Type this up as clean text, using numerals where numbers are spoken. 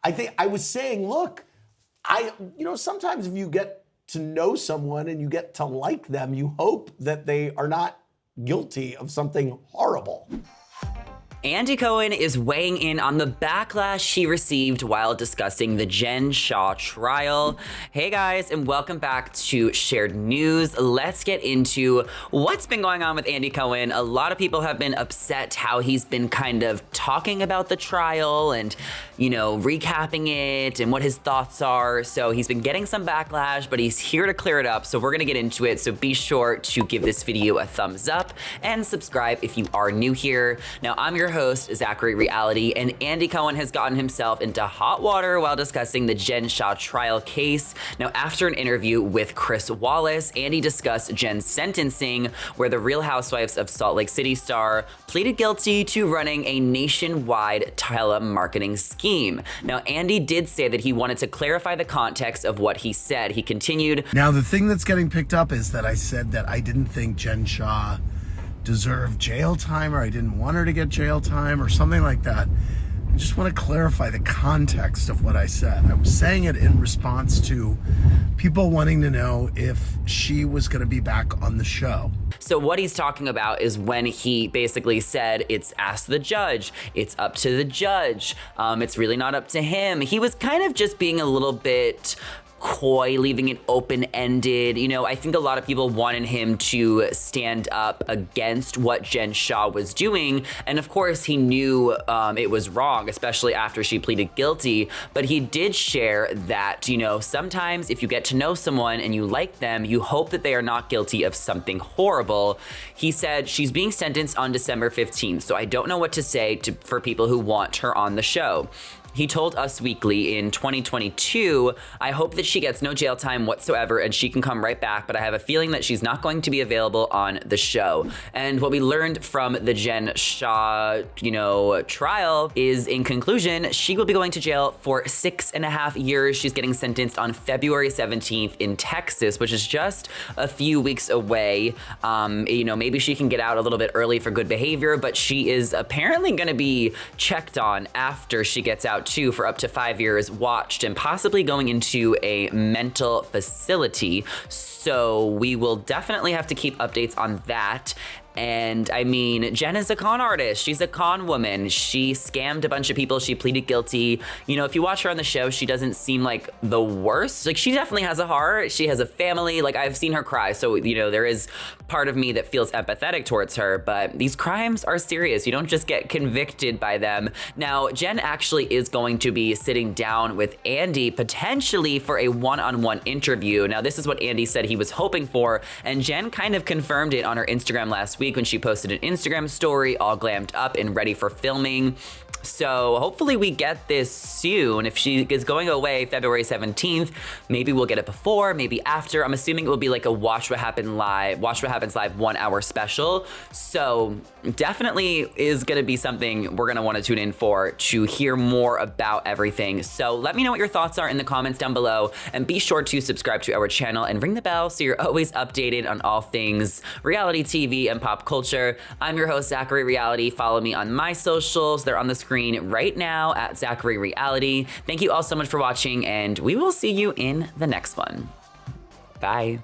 I think I was saying, look, sometimes if you get to know someone and you get to like them, you hope that they are not guilty of something horrible. Andy Cohen is weighing in on the backlash he received while discussing the Jen Shah trial. Hey guys, and welcome back to Shared News. Let's get into what's been going on with Andy Cohen. A lot of people have been upset how he's been kind of talking about the trial and, recapping it and what his thoughts are. So he's been getting some backlash, but he's here to clear it up. So we're gonna get into it. So be sure to give this video a thumbs up and subscribe if you are new here. Now, I'm your host, Zachary Reality, and Andy Cohen has gotten himself into hot water while discussing the Jen Shah trial case. Now, after an interview with Chris Wallace, Andy discussed Jen's sentencing, where the Real Housewives of Salt Lake City star pleaded guilty to running a nationwide telemarketing scheme. Now, Andy did say that he wanted to clarify the context of what he said. He continued, "Now, the thing that's getting picked up is that I said that I didn't think Jen Shah deserved jail time, or I didn't want her to get jail time, or something like that. I just want to clarify the context of what I said. I was saying it in response to people wanting to know if she was going to be back on the show." So what he's talking about is when he basically said, it's ask the judge, it's up to the judge, it's really not up to him. He was kind of just being a little bit coy, leaving it open-ended. I think a lot of people wanted him to stand up against what Jen Shah was doing. And of course, he knew it was wrong, especially after she pleaded guilty. But he did share that, sometimes if you get to know someone and you like them, you hope that they are not guilty of something horrible. He said, she's being sentenced on December 15th, so I don't know what to say for people who want her on the show. He told Us Weekly in 2022, I hope that she gets no jail time whatsoever and she can come right back, but I have a feeling that she's not going to be available on the show. And what we learned from the Jen Shah, trial is, in conclusion, she will be going to jail for 6.5 years. She's getting sentenced on February 17th in Texas, which is just a few weeks away. Maybe she can get out a little bit early for good behavior, but she is apparently going to be checked on after she gets out too, for up to 5 years, watched, and possibly going into a mental facility. So we will definitely have to keep updates on that. And I mean, Jen is a con artist. She's a con woman. She scammed a bunch of people. She pleaded guilty. If you watch her on the show, she doesn't seem like the worst. Like, she definitely has a heart. She has a family. Like, I've seen her cry. So, there is part of me that feels empathetic towards her. But these crimes are serious. You don't just get convicted by them. Now, Jen actually is going to be sitting down with Andy, potentially for a one-on-one interview. Now, this is what Andy said he was hoping for. And Jen kind of confirmed it on her Instagram last week when she posted an Instagram story all glammed up and ready for filming. So hopefully we get this soon. If she is going away February 17th, maybe we'll get it before, maybe after. I'm assuming it will be like a Watch What Happens Live 1 hour special. So definitely is gonna be something we're gonna wanna tune in for to hear more about everything. So let me know what your thoughts are in the comments down below, and be sure to subscribe to our channel and ring the bell so you're always updated on all things reality TV and pop culture. I'm your host, Zachary Reality. Follow me on my socials. They're on the screen right now at Zachary Reality. Thank you all so much for watching, and we will see you in the next one. Bye.